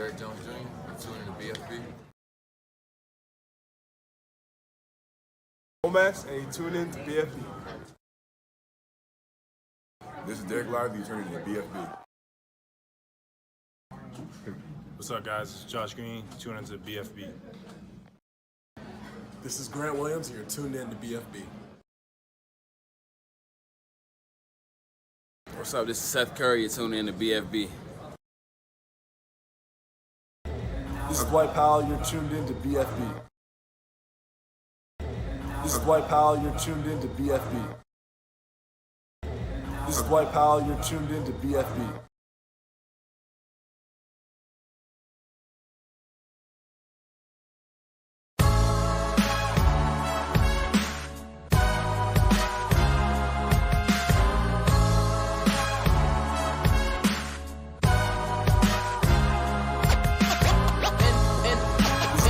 Derek Jones Jr. You're tuning in to bFb. Max, and you tune in to bFb. This is Derek Lively, you're tuning in to bFb. What's up, guys? It's Josh Green, tuning into bFb. This is Grant Williams, and you're tuned in to bFb. What's up? This is Seth Curry. You're tuning in to bFb. This is Dwight Powell, you're tuned in to bFb. This is Dwight Powell, you're tuned in to bFb. This is Dwight Powell, you're tuned in to bFb.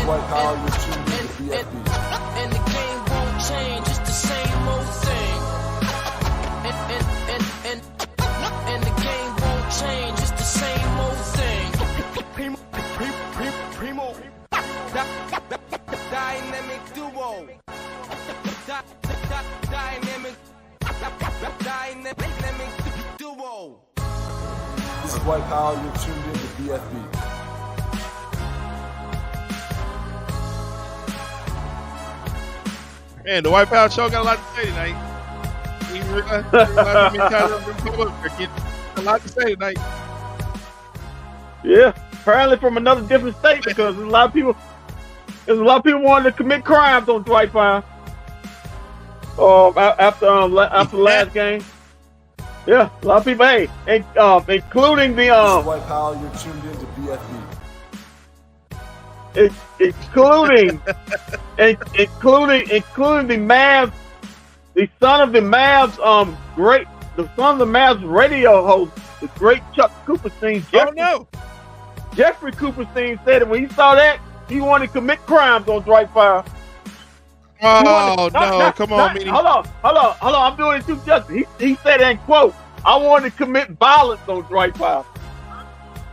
Dwight Powell, you're tuned in to bFb. And the game won't change, it's the same old thing. And the game won't change, it's the same old thing. Primo, dynamic duo. Dynamic duo. This is Dwight Powell, you're tuned in to bFb. Man, the White Power Show got a lot to say tonight. A lot to say tonight. Yeah, apparently from another different state because there's a lot of people wanting to commit crimes on Dwight Powell. After the last game. Yeah, a lot of people. Hey, including the This is Dwight Powell, you're tuned in to bFb. including the Mavs, the son of the Mavs, the son of the Mavs radio host, the great Chuck Cooperstein. Jeffrey Cooperstein said that when he saw that, he wanted to commit crimes on Dwight Powell. Oh, come on, Meanie. Hold on. I'm doing it too justice. He said, and quote, I wanted to commit violence on Dwight Powell.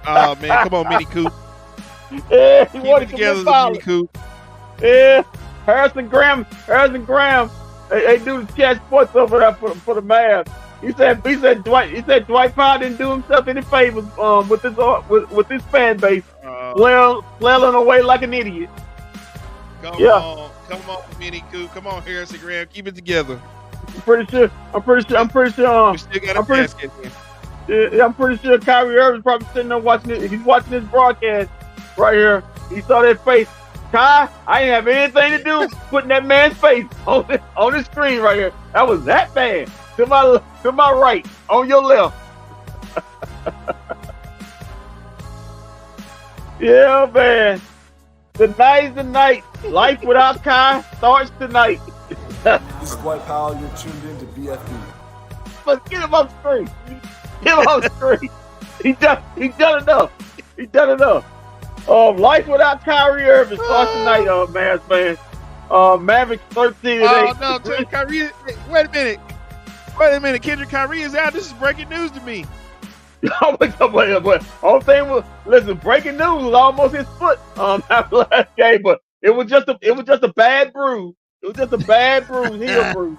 Oh, man, come on, Meanie Coop. Yeah, he Keep wanted it to together, commit violence. Meanie Coop. Yeah, Harrison Graham, they do the chat sports over there for the Mavs. He said Dwight Powell didn't do himself any favors with his fan base, flailing away like an idiot. Come on, Meanie Coop. Come on, Harrison Graham. Keep it together. I'm pretty sure. We still got a basket here. Yeah, I'm pretty sure Kyrie Irving's probably sitting there watching it. If he's watching this broadcast right here, he saw that face. Kai, I didn't have anything to do with putting that man's face on the screen right here. That was that bad. To my right, on your left. Yeah, man. Tonight is the night. Life without Kai starts tonight. This is Dwight Powell, you're tuned in to bFb. Let's get him on screen. Get him on screen. He done enough. Life without Kyrie Irving starts tonight, Mavs fans. Mavericks 13-8. Oh, no, Kyrie. Wait a minute. Kendrick Kyrie is out. This is breaking news to me. Wait. Whole thing was, listen, breaking news was almost his foot after last game, but it was just a bad bruise. It was just a bad bruise, heel bruise.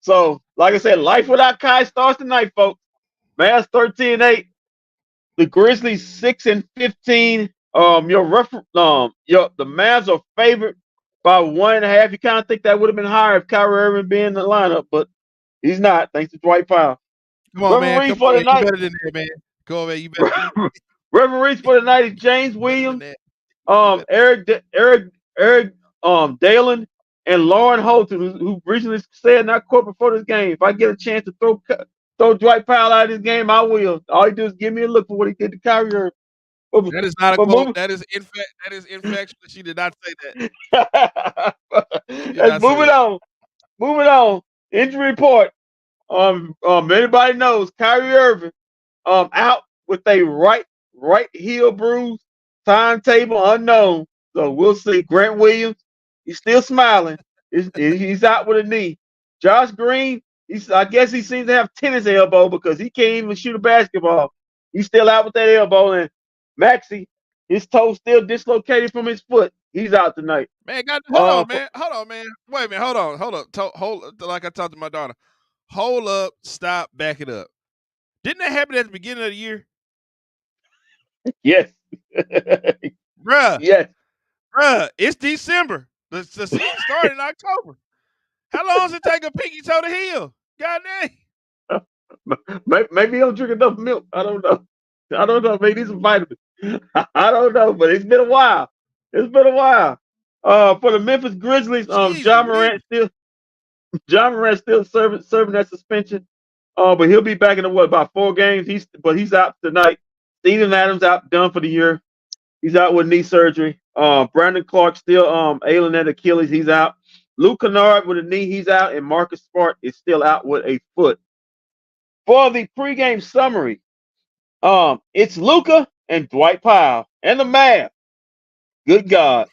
So like I said, life without Kai starts tonight, folks. Mavs 13-8. The Grizzlies 6-15. The Mavs are favored by 1.5. You kind of think that would have been higher if Kyrie Irving been in the lineup, but he's not, thanks to Dwight Powell. Come on, man. You better than that, man. Go on, man. You better. Referees for the night is James Williams, Eric Dalen, and Lauren Holton, who recently said in our court before this game, if I get a chance to throw Dwight Powell out of this game, I will. All he do is give me a look for what he did to Kyrie Irving. That is not a quote. That is infactual. She did not say that. Moving on. Injury report. Anybody knows Kyrie Irving out with a right heel bruise. Timetable unknown. So we'll see. Grant Williams, he's still smiling. He's out with a knee. Josh Green, I guess he seems to have tennis elbow because he can't even shoot a basketball. He's still out with that elbow. And Maxey, his toe still dislocated from his foot. He's out tonight. Man, hold on, man. Wait a minute, hold up. Like I talked to my daughter. Hold up, stop, back it up. Didn't that happen at the beginning of the year? Yes. Bruh. Yes. Bruh, it's December. The season started in October. How long does it take a pinky toe to heal? God dang. Maybe he don't drink enough milk. I don't know. Maybe he's a vitamin. I don't know, but it's been a while. For the Memphis Grizzlies, John Morant still serving that suspension. But he'll be back in about 4 games. He's out tonight. Steven Adams out, done for the year. He's out with knee surgery. Brandon Clark still ailing at Achilles. He's out. Luke Kennard with a knee, he's out, and Marcus Smart is still out with a foot. For the pregame summary, it's Luka and Dwight Powell and the Mavs. Good God,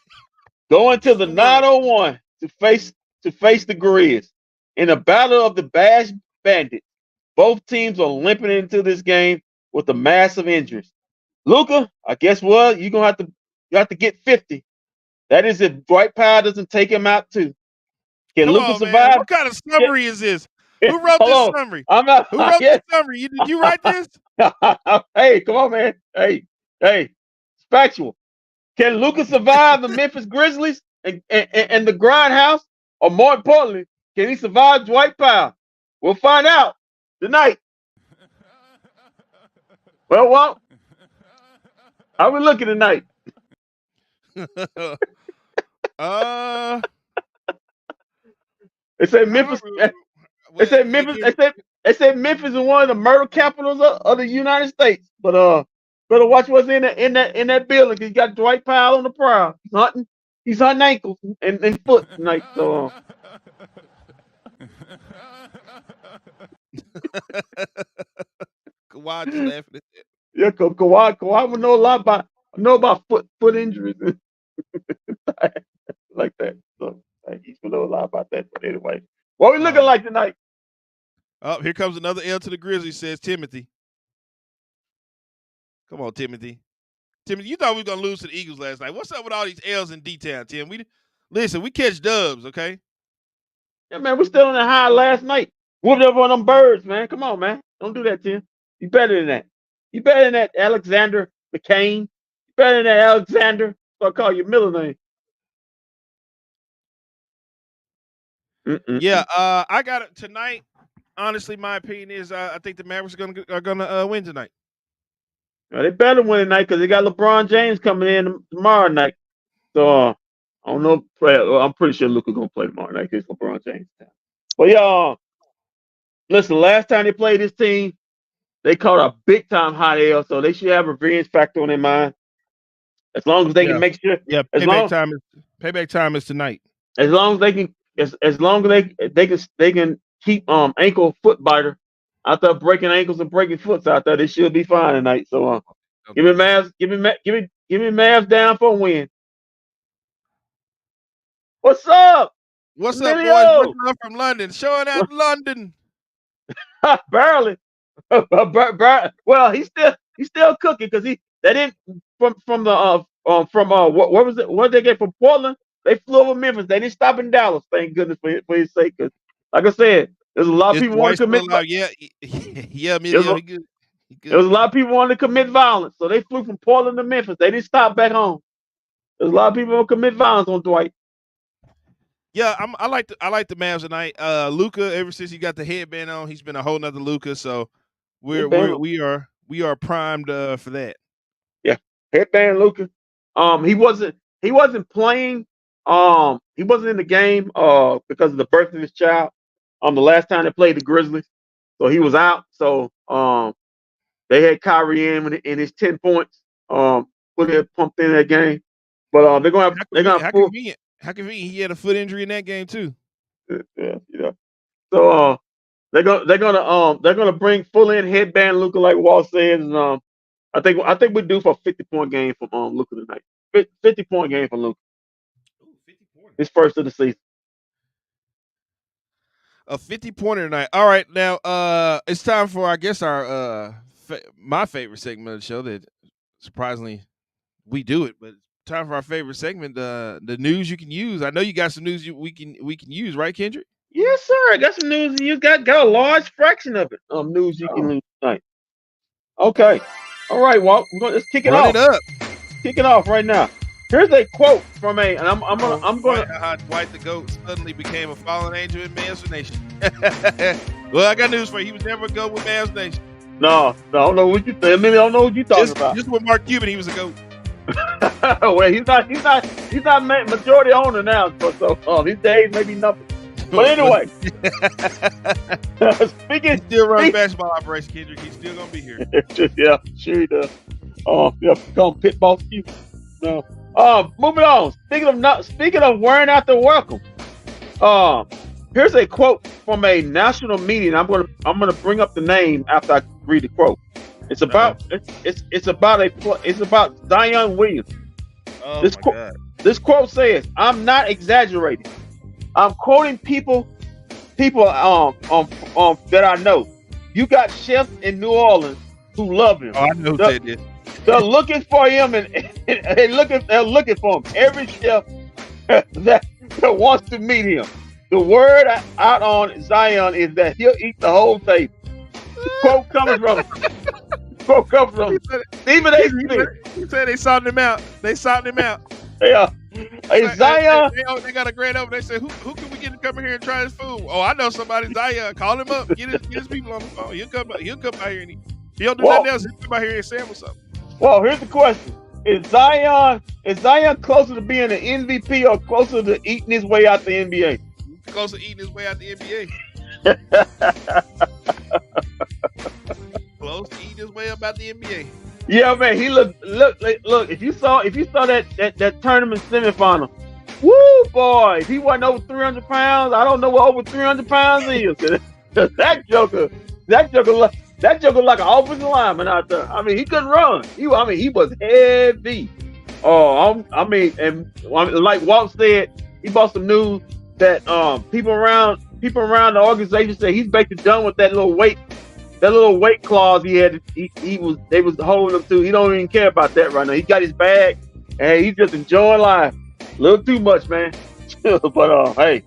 going to the 901 to face the Grizz in a battle of the Bash Bandits. Both teams are limping into this game with a massive injuries. Luka, I guess what you have to get 50. That is if Dwight Powell doesn't take him out too. Can Luka survive? Man. What kind of summary is this? Who wrote this summary? Who wrote this summary? Did you write this? Hey, come on, man. Hey, it's factual. Can Luka survive the Memphis Grizzlies and the Grindhouse? Or more importantly, can he survive Dwight Powell? We'll find out tonight. Well, how we looking tonight? They say Memphis. They say Memphis is one of the murder capitals of the United States. But better watch what's in that building. Cause you got Dwight Powell on the prowl. He's hunting ankles and foot tonight. So. Kawhi just laughing at that. Yeah, Kawhi would know a lot about foot injuries like that. So he's gonna know a lot about that. But anyway, what we looking like tonight? Oh, here comes another L to the Grizzlies, says Timothy. Come on, Timothy. Timothy, you thought we were gonna lose to the Eagles last night. What's up with all these L's in D-Town, Tim? We catch dubs, okay? Yeah, man, we're still on the high last night. Whooped up on them birds, man. Come on, man. Don't do that, Tim. You better than that. You better than that, Alexander McCain. You better than that, Alexander. So I call you middle name. Yeah, I got it tonight. Honestly, my opinion is I think the Mavericks are gonna win tonight. Well, they better win tonight because they got LeBron James coming in tomorrow night. So I don't know. I'm pretty sure Luka's gonna play tomorrow night because LeBron James. But y'all, listen. Last time they played this team, they caught a big time hot L, so they should have a revenge factor on their mind. As long as they can make sure. Yeah, payback time is tonight. As long as they can, as long as they can keep ankle foot biter out there breaking ankles and breaking foots out there, they should be fine tonight. So give me Mavs, give me Mavs down for a win. What's up? What's up, boys? What's up from London? Showing out London. Barely. Well, he's still cooking because they didn't what was it? What did they get from Portland? They flew over Memphis. They didn't stop in Dallas. Thank goodness for his sake. Because, like I said, there's a lot of people want to commit. Yeah, there's a lot of people wanting to commit violence, so they flew from Portland to Memphis. They didn't stop back home. There's a lot of people want to commit violence on Dwight. Yeah, I like the Mavs tonight. Luka, ever since he got the headband on, he's been a whole nother Luka. So we are primed for that. Yeah, headband Luka. He wasn't playing. He wasn't in the game because of the birth of his child. The last time they played the Grizzlies, so he was out. So they had Kyrie in his 10 points. Put it pumped in that game. But they're gonna how convenient he had a foot injury in that game too. Yeah. So they're gonna bring full in headband Luka like Walt says. And I think we're due for a 50-point game from Luka tonight. 50-point game from Luka. His first of the season. A 50-pointer tonight. All right, now it's time for I guess our my favorite segment of the show that surprisingly, we do it. But time for our favorite segment, the news you can use. I know you got some news we can use, right, Kendrick? Yes, sir. I got some news. You got a large fraction of it. News you can lose tonight. Okay. All right, Walt. Let's kick it Run off. it up. Kick it off right now. Here's a quote from and I'm gonna. How Dwight the GOAT suddenly became a fallen angel in Mavs Nation. Well, I got news for you. He was never a GOAT with Mavs Nation. No, I don't know what you think. I mean, I don't know what you talking about. Just with Mark Cuban, he was a GOAT. Well, he's not majority owner now. So these days maybe nothing. But anyway, speaking, he still runs basketball operation, Kendrick. He's still gonna be here. Yeah, sure he does. Come pit boss you. No. Moving on. Speaking of wearing out the welcome. Here's a quote from a national meeting. I'm gonna bring up the name after I read the quote. It's about it's about Zion Williams. Oh this my God. This quote says, "I'm not exaggerating. I'm quoting people that I know. You got chefs in New Orleans who love him. Oh, I know who said this. They're looking for him and they're looking for him. Every chef that wants to meet him. The word out on Zion is that he'll eat the whole table." The quote comes from Stephen A. Smith. He said they sought him out. Yeah. Hey, Zion. They got a grant over. They said, who can we get to come in here and try his food? Oh, I know somebody. Zion, call him up. Get his people on the phone. He'll come out here and he don't do nothing else. He'll come out here and sample something. Well, here's the question: Is Zion closer to being an MVP or closer to eating his way out the NBA? Closer to eating his way out the NBA. Close to eating his way up out the NBA. Yeah, man. He look. If you saw that tournament semifinal, woo, boy! If he wasn't over 300 pounds, I don't know what over 300 pounds is. That joker like an offensive lineman out there. I mean, he couldn't run. He was heavy. Like Walt said, he bought some news that people around the organization said he's basically done with that little weight clause he had. They was holding him to. He don't even care about that right now. He got his bag and he's just enjoying life. A little too much, man. But hey,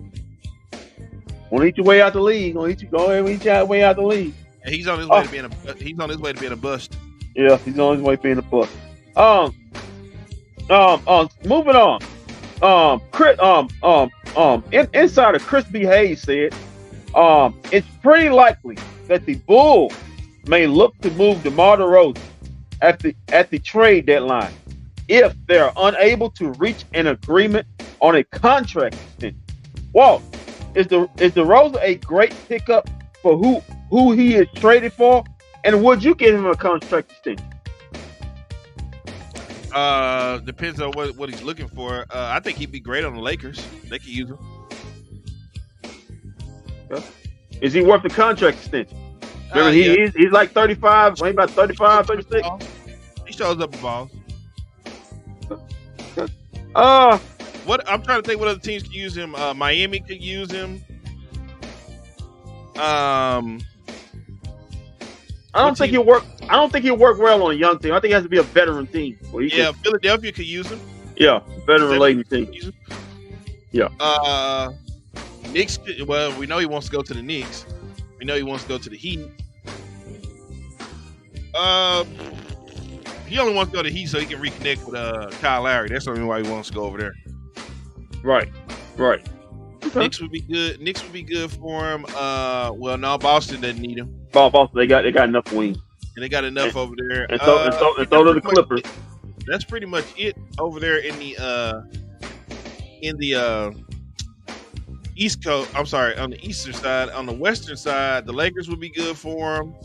want to eat your way out the league? Go ahead and eat your way out the league. And he's on his way to being a bust. Yeah, he's on his way to being a bust. Moving on. Insider Chris B. Hayes said, it's pretty likely that the Bulls may look to move DeMar DeRozan at the trade deadline if they are unable to reach an agreement on a contract extension. Walt, is DeRozan a great pickup for who he is traded for, and would you give him a contract extension? Depends on what he's looking for. I think he'd be great on the Lakers. They could use him. Yeah. Is he worth the contract extension? Remember, he's like 35, maybe about 35, 36. He shows up in balls. What I'm trying to think, what other teams could use him? Miami could use him. I don't think he'll work well on a young team. I think it has to be a veteran team. Philadelphia could use him. Yeah, veteran laden team. Yeah. Knicks. Well, we know he wants to go to the Knicks. We know he wants to go to the Heat. He only wants to go to the Heat so he can reconnect with Kyle Lowry. That's the only why he wants to go over there. Right. Okay. Knicks would be good. Knicks would be good for him. Well, no, Boston doesn't need him. Boston, they got enough wings. And they got enough over there. And so do the Clippers. That's pretty much it over there in the East Coast. I'm sorry, on the eastern side. On the western side, the Lakers would be good for him.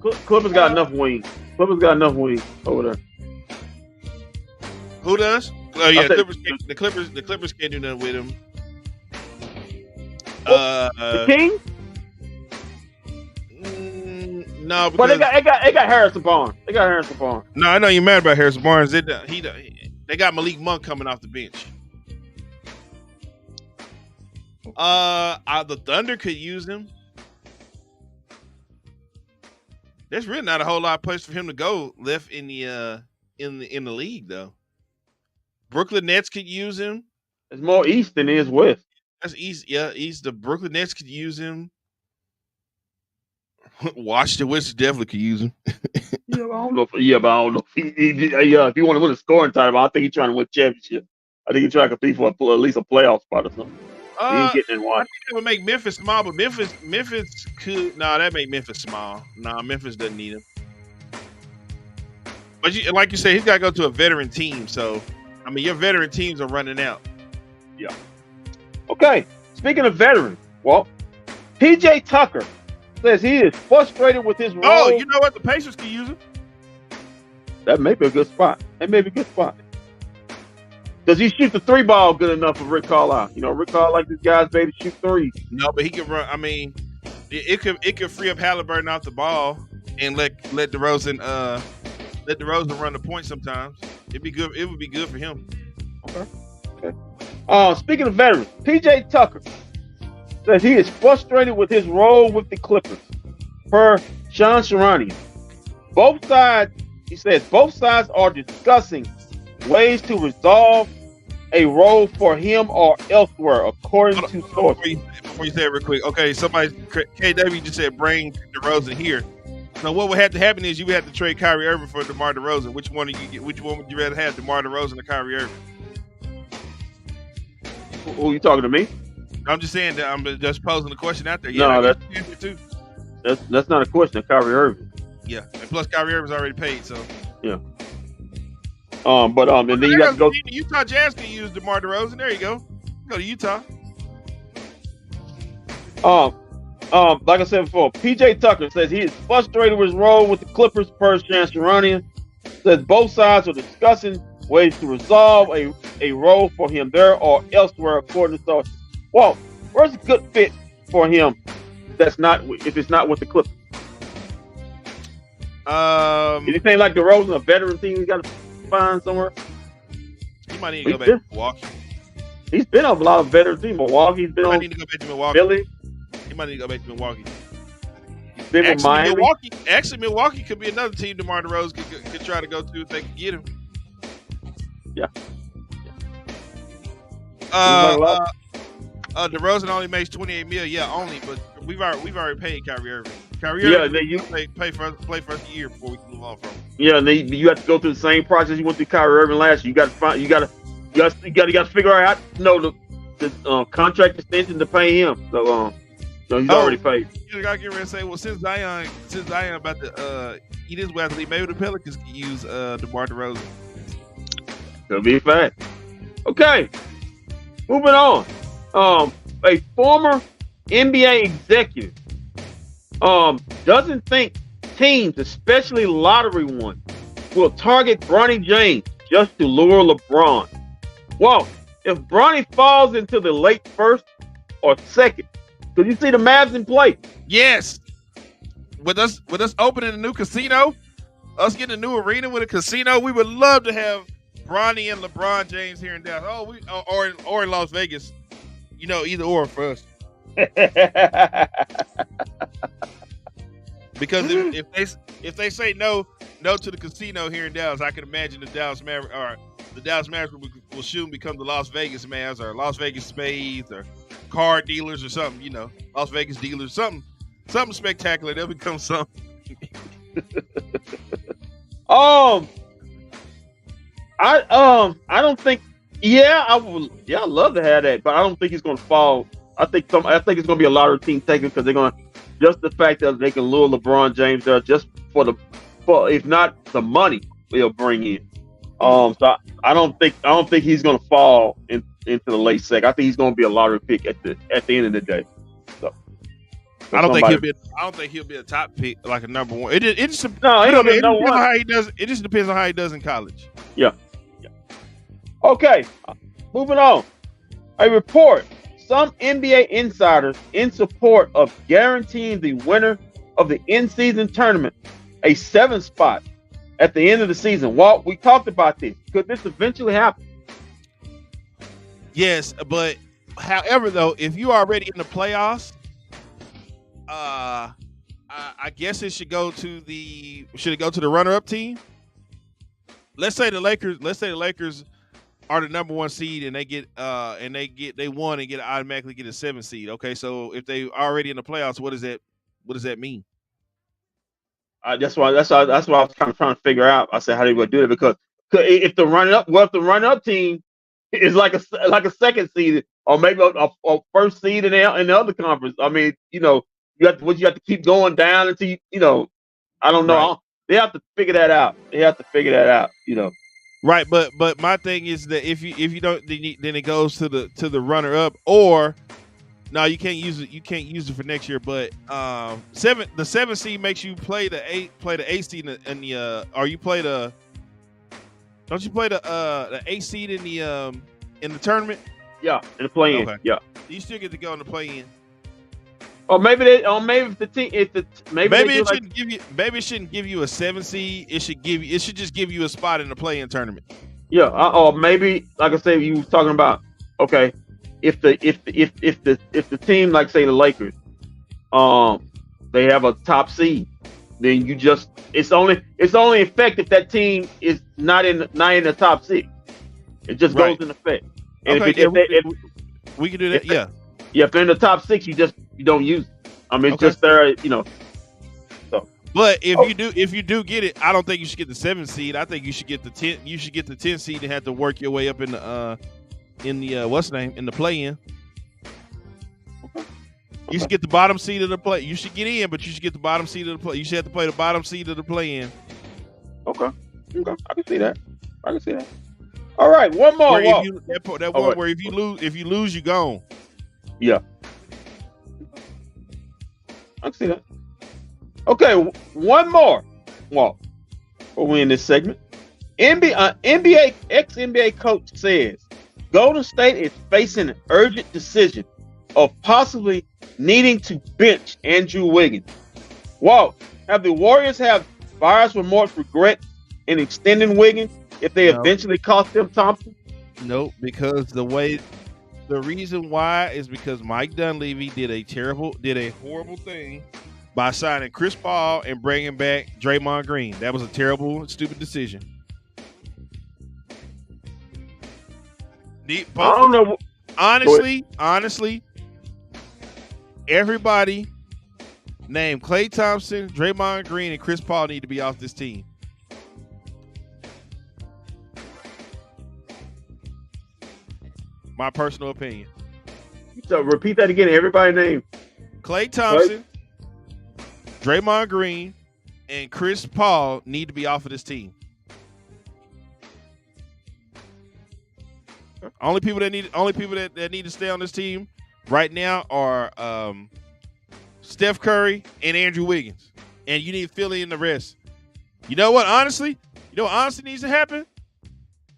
Clippers got enough wings. Clippers got enough wings over there. Who does? Oh yeah, the Clippers can't do nothing with him. The Kings? No, but they got Harrison Barnes. They got Harrison Barnes. No, I know you're mad about Harrison Barnes. They got Malik Monk coming off the bench. The Thunder could use him. There's really not a whole lot of place for him to go left in the league though. Brooklyn Nets could use him. It's more east than it is west. That's east. Yeah, east. The Brooklyn Nets could use him. Washington Wizards definitely could use him. But I don't know. If you want to win a scoring title, I think he's trying to win championship. I think he's trying to compete for at least a playoff spot or something. He ain't getting in I Washington. think it would make Memphis small, but Memphis could. Nah, that make Memphis small. Nah, Memphis doesn't need him. But like you said, he's got to go to a veteran team. So, I mean, your veteran teams are running out. Yeah. Okay. Speaking of veterans, well, PJ Tucker says he is frustrated with his role. Oh, you know what? The Pacers can use him. That may be a good spot. Does he shoot the 3-ball good enough for Rick Carlisle? You know, Rick Carlisle like this guy's made to shoot threes. No, but he can run. I mean, it could free up Halliburton off the ball and let DeRozan run the point sometimes. It'd be good. It would be good for him. Okay. Speaking of veterans, PJ Tucker says he is frustrated with his role with the Clippers. Per Sean Sharanian, he says both sides are discussing ways to resolve a role for him or elsewhere, according to sources. Before you say it real quick, okay, KW just said bring DeRozan here. So what would have to happen is you would have to trade Kyrie Irving for DeMar DeRozan. Which one do you get? Which one would you rather have, DeMar DeRozan or Kyrie Irving? Who are you talking to me? I'm just saying that I'm just posing the question out there. No, that's the answer too. That's not a question of Kyrie Irving. Yeah, and plus Kyrie Irving's already paid, so yeah. And then you have to go. The Utah Jazz can use DeMar DeRozan. There you go. Go to Utah. Like I said before, PJ Tucker says he is frustrated with his role with the Clippers. Per Sean Sharanian, says both sides are discussing ways to resolve a role for him there or elsewhere, according to sources. Well, where's a good fit for him? If it's not with the Clippers. Anything like DeRozan, a veteran team, he's got to find somewhere. He might need to go back to Milwaukee. He's been on a lot of veteran teams. Milwaukee's been on. He might need to go back to Milwaukee. Philly. He might need to go back to Milwaukee. He's been with Miami. Milwaukee could be another team DeMar DeRozan could try to go to if they could get him. Yeah. DeRozan only makes $28 million. Yeah, only, but we've already paid Kyrie Irving. Kyrie Irving, then you play for us a year before we can move on from him. Yeah, and then you have to go through the same process you went through Kyrie Irving last year. You got to figure out the contract extension to pay him. So he's already paid. You got to get ready and say, well, since Zion about to eat his way, maybe the Pelicans can use DeMar DeRozan. Could be a fact. Okay, moving on. A former NBA executive doesn't think teams, especially lottery ones, will target Bronny James just to lure LeBron. Well, if Bronny falls into the late first or second, could you see the Mavs in play? Yes. With us opening a new casino, us getting a new arena with a casino, we would love to have Bronny and LeBron James here in Dallas. Or in Las Vegas. You know, either or for us. Because if they say no to the casino here in Dallas, I can imagine the Dallas Mavericks will soon become the Las Vegas Mavs or Las Vegas Spades or car dealers or something. You know, Las Vegas dealers, something spectacular. They'll become something. I don't think. Yeah, I would. Yeah, I'd love to have that, but I don't think he's going to fall. I think it's going to be a lot of team taken because they're going to just the fact that they can lure LeBron James there just for if not the money they'll bring in. So I don't think he's going to fall into the late second. I think he's going to be a lottery pick at the end of the day. So I don't think he'll be a top pick like a number one. It just depends on how he does. It just depends on how he does in college. Yeah. Okay, moving on. A report. Some NBA insiders in support of guaranteeing the winner of the in-season tournament a 7th spot at the end of the season. Walt, we talked about this. Could this eventually happen? Yes, but however, though, if you are already in the playoffs, I I guess it should go to the runner-up team. Let's say the Lakers are the number 1 seed and they won and automatically get a 7 seed. Okay, so if they already in the playoffs, what does that mean? That's why I was kind of trying to figure out. I said, how do you do it? Because if the runner-up team is like a second seed or maybe a first seed in the other conference. I mean, you have to keep going down until I don't know. Right. They have to figure that out. Right, but my thing is that if you don't, then it goes to the runner-up, or no, you can't use it. You can't use it for next year. But the 7 seed makes you play the 8 seed in the or you play the. Don't you play the 8 seed in the tournament? Yeah, in the play-in. Okay. Yeah, you still get to go in the play-in. Or maybe it shouldn't give you a 7 seed. It should just give you a spot in the play-in tournament. Yeah, or maybe like I said, you was talking about. Okay, if the team, like say the Lakers, they have a top seed, then it's only effect if that team is not in the top 6. It just goes in effect. And okay, we can do that. Yeah. If they're in the top 6, you don't use it. I mean, it's just there, So. But if you do get it, I don't think you should get the 7 seed. I think you should get the 10. You should get the 10 seed and have to work your way up in the what's the name in the play-in. You should get the bottom seed of the play. You should get in, but you should get the bottom seed of the play. You should have to play the bottom seed of the play-in. Okay, I can see that. All right, one more. Where if you lose, you gone. Yeah, I can see that. Okay, one more. Well, we in this segment. ex-NBA coach says Golden State is facing an urgent decision of possibly needing to bench Andrew Wiggins. Walt, have the Warriors have buyer's remorse regret in extending Wiggins if they eventually cost them Thompson? Nope, because the reason why is because Mike Dunleavy did a horrible thing by signing Chris Paul and bringing back Draymond Green. That was a terrible, stupid decision. I don't know. Honestly, everybody named Klay Thompson, Draymond Green, and Chris Paul need to be off this team. My personal opinion. So repeat that again. Everybody name Klay Thompson, Draymond Green, and Chris Paul need to be off of this team. Only people that need to stay on this team right now are Steph Curry and Andrew Wiggins, and you need to fill in the rest. You know what? Honestly needs to happen.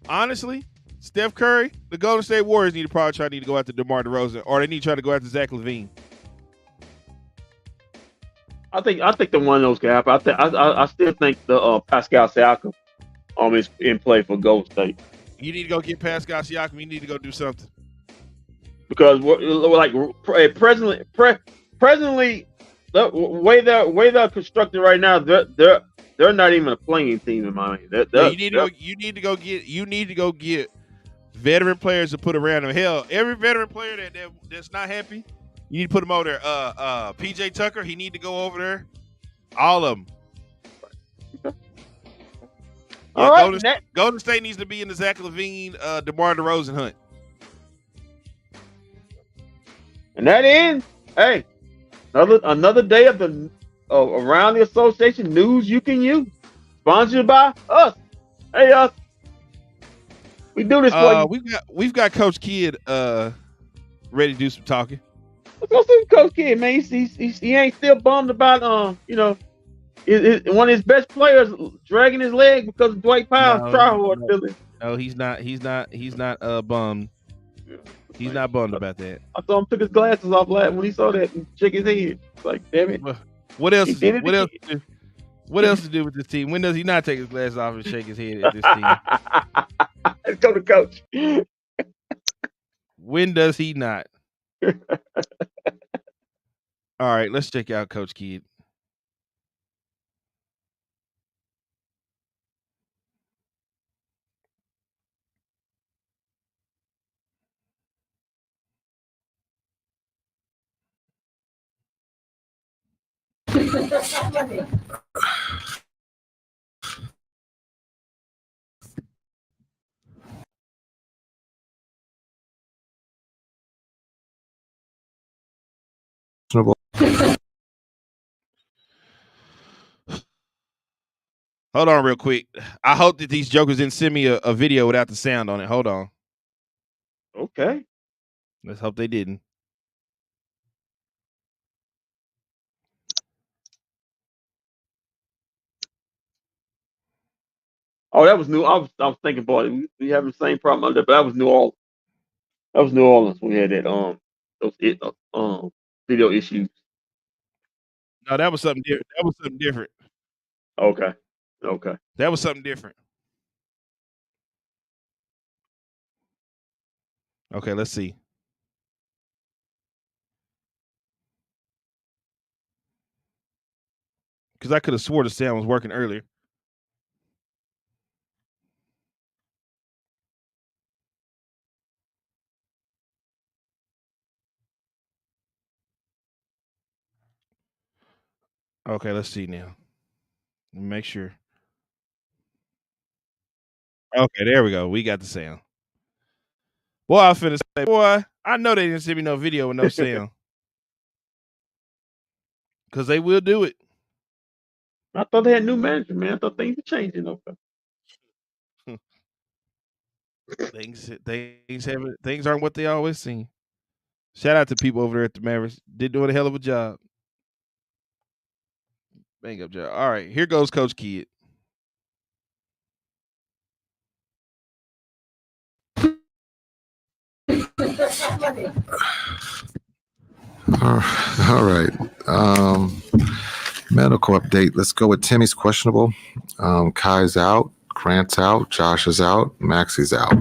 Honestly, Steph Curry, the Golden State Warriors need to go after DeMar DeRozan, or they need to try to go after Zach LaVine. I think the one of those can happen. I still think the Pascal Siakam is in play for Golden State. You need to go get Pascal Siakam. You need to go do something. Because presently, the way they're constructed right now, they're not even a playing team in my mind. You need to go get veteran players to put around them. Hell, every veteran player that's not happy, you need to put them over there. PJ Tucker, he need to go over there. All of them. All right, Golden State needs to be in the Zach LaVine, DeMar DeRozan hunt. And that ends. Hey, another day of the Around the Association news you can use. Sponsored by us. Hey, us. We do this for you. We've got Coach Kidd ready to do some talking. Let's go see Coach Kidd, man. He ain't still bummed about one of his best players dragging his leg because of Dwight Powell's tryhard feeling. No, he's not bummed. He's not bummed about that. I saw him took his glasses off when he saw that and shook his head. It's like, damn it. What else to do with this team? When does he not take his glasses off and shake his head at this team? Let's go to Coach. When does he not? All right, let's check out Coach Kidd. Hold on real quick. I hope that these jokers didn't send me a video without the sound on it. Hold on. Okay. Let's hope they didn't. Oh, that was New. I was thinking, boy, we having the same problem under, but that was New Orleans. That was New Orleans. We had that those video issues. No, that was something different. That was something different. Okay. Okay. That was something different. Okay, let's see. Because I could have swore the sound was working earlier. Okay, let's see now. Let me make sure. Okay, there we go. We got the sound. Boy, I was finna say, boy, I know they didn't send me no video with no sound. Because they will do it. I thought they had new management, man. I thought things were changing. Okay. Things aren't what they always seem. Shout out to people over there at the Mavericks. They're doing a hell of a job. Bang up job. All right, here goes Coach Kidd. All right. Medical update. Let's go with Timmy's questionable. Kai's out. Grant's out. Josh is out. Maxie's out.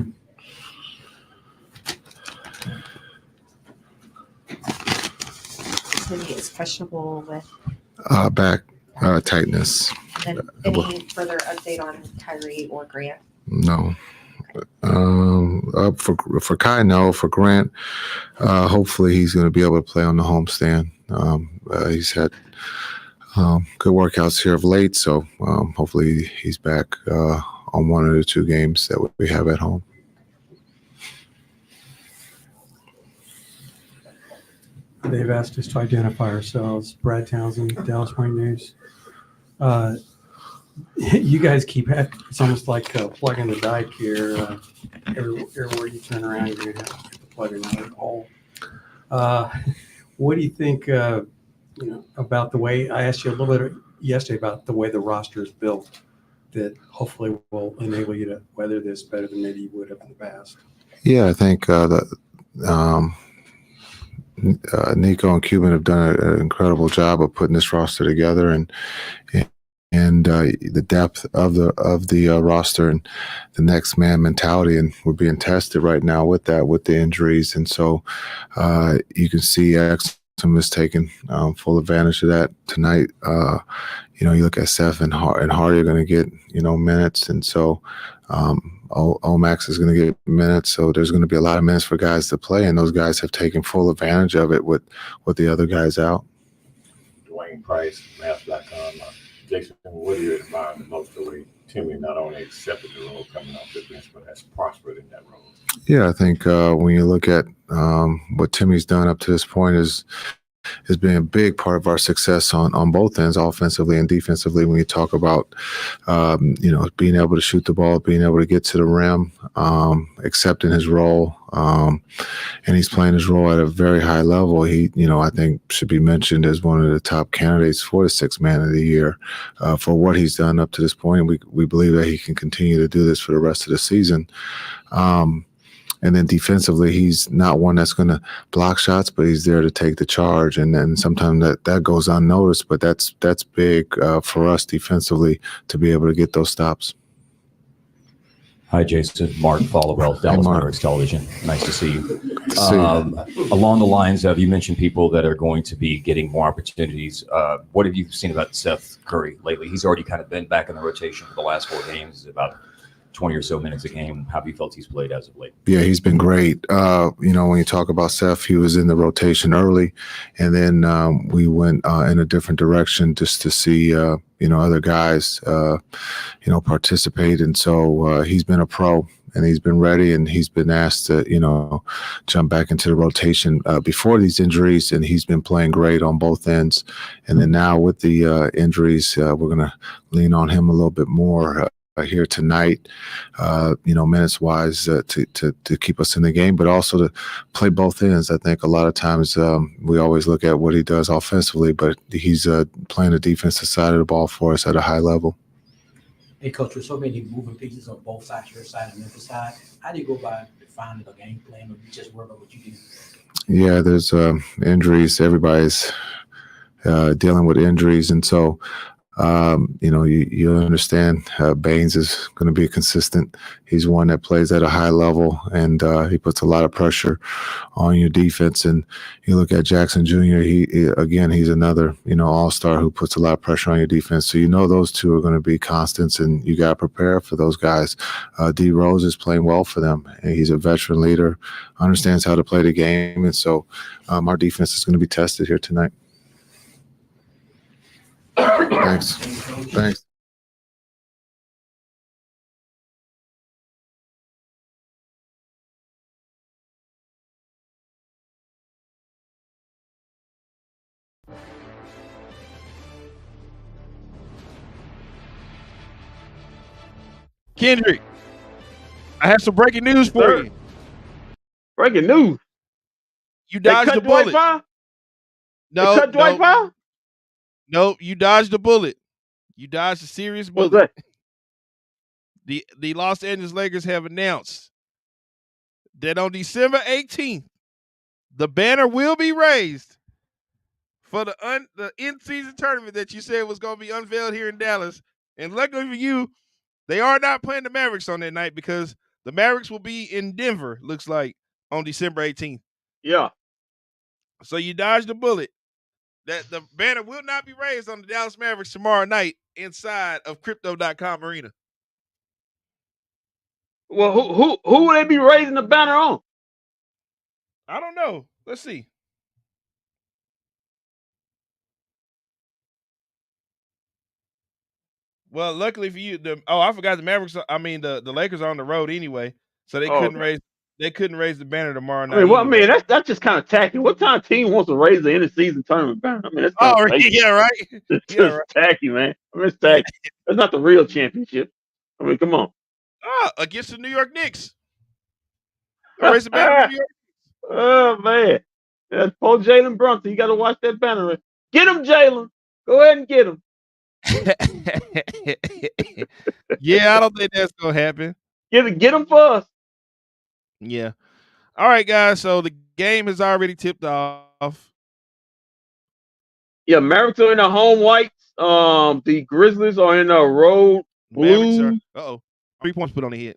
Timmy is questionable with Back tightness. and any further update on Kyrie or Grant? No. For Kai, no. For Grant, hopefully he's going to be able to play on the homestand. He's had good workouts here of late, so hopefully he's back on one of the two games that we have at home. They've asked us to identify ourselves. Brad Townsend, Dallas Morning News. You guys it's almost like plugging the dike here. Everywhere you turn around, you're going to have to plug another hole. What do you think about the way, I asked you a little bit yesterday about the way the roster is built that hopefully will enable you to weather this better than maybe you would have in the past? Yeah, I think Nico and Cuban have done an incredible job of putting this roster together, and the depth of the roster and the next man mentality, and we're being tested right now with that, with the injuries, and so you can see Exum is taking full advantage of that tonight. You look at Seth and Hardy are going to get minutes, and so Omax is going to get minutes, so there's going to be a lot of minutes for guys to play, and those guys have taken full advantage of it with the other guys out. Dwayne Price, Mavs.com. Jason, what do you admire the most the way Timmy not only accepted the role coming off the bench, but has prospered in that role? Yeah, I think when you look at what Timmy's done up to this point has been a big part of our success on both ends, offensively and defensively. When you talk about, being able to shoot the ball, being able to get to the rim, accepting his role, and he's playing his role at a very high level. He, I think should be mentioned as one of the top candidates for the Sixth Man of the Year for what he's done up to this point. And we believe that he can continue to do this for the rest of the season. And then defensively, he's not one that's going to block shots, but he's there to take the charge. And then sometimes that goes unnoticed, but that's big for us defensively to be able to get those stops. Hi, Jason. Mark Followell, Dallas Mavericks Television. Nice to see you. Along the lines of, you mentioned people that are going to be getting more opportunities. What have you seen about Seth Curry lately? He's already kind of been back in the rotation for the last 4 games, about 20 or so minutes a game. How have you felt he's played as of late? Yeah, he's been great. When you talk about Seth, he was in the rotation early, and then we went in a different direction just to see, other guys, participate. And so he's been a pro, and he's been ready, and he's been asked to, jump back into the rotation before these injuries, and he's been playing great on both ends. And then now with the injuries, we're going to lean on him a little bit more here tonight, minutes wise to keep us in the game, but also to play both ends. I think a lot of times we always look at what he does offensively, but he's playing the defensive side of the ball for us at a high level. Hey, Coach, with so many moving pieces on both sides, your side and Memphis side, how do you go by defining a game plan, or you just work on what you do? Yeah, there's injuries. Everybody's dealing with injuries, and so you understand Baines is going to be consistent. He's one that plays at a high level, and he puts a lot of pressure on your defense. And you look at Jackson Jr., he's another, all-star who puts a lot of pressure on your defense. So those two are going to be constants, and you got to prepare for those guys. D. Rose is playing well for them, and he's a veteran leader, understands how to play the game. And so our defense is going to be tested here tonight. Thanks. Kendrick, I have some breaking news for you. Breaking news. You dodged the bullet. No, cut Dwight Powell? No, you dodged the bullet. You dodged a serious bullet. What's that? The Los Angeles Lakers have announced that on December 18th, the banner will be raised for the in-season tournament that you said was going to be unveiled here in Dallas. And luckily for you, they are not playing the Mavericks on that night, because the Mavericks will be in Denver, looks like, on December 18th. Yeah. So you dodged the bullet. That the banner will not be raised on the Dallas Mavericks tomorrow night inside of Crypto.com Arena. Well, who will they be raising the banner on? I don't know. Let's see. Well, luckily for you, I forgot the Mavericks. The Lakers are on the road anyway, so they couldn't raise. They couldn't raise the banner tomorrow night. That's just kind of tacky. What kind of team wants to raise the end of season tournament banner? That's yeah, right. It's just tacky, man. It's tacky. That's not the real championship. Come on. Against the New York Knicks. Raise the banner for New York. Oh man, that's poor Jalen Brunson. You got to watch that banner. Get him, Jalen. Go ahead and get him. Yeah, I don't think that's gonna happen. Get him for us. Yeah. All right, guys. So the game has already tipped off. Yeah, Mavericks are in the home whites. The Grizzlies are in the road blue. 3 points put on the head.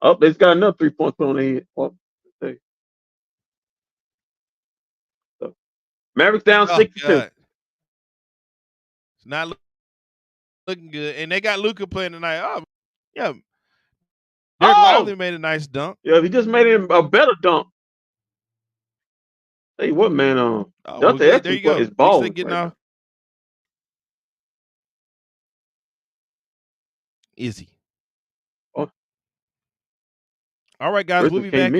Oh, they've got another 3 points put on the head. Oh, so, Mavericks down 6-2. It's not looking good, and they got Luka playing tonight. Oh, yeah. Derek Lively made a nice dunk. Yeah, he just made him a better dunk. Hey, what man? There you go. His ball getting off. Is he? Oh. All right, guys. We'll be back.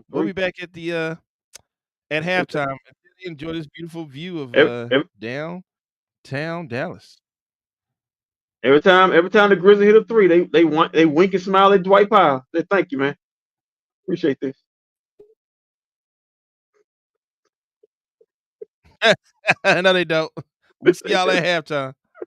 We'll be back at the at halftime. Enjoy this beautiful view of downtown Dallas. Every time the Grizzlies hit a three, they wink and smile at Dwight Powell. They thank you, man. Appreciate this. No, they don't. We'll see y'all at halftime.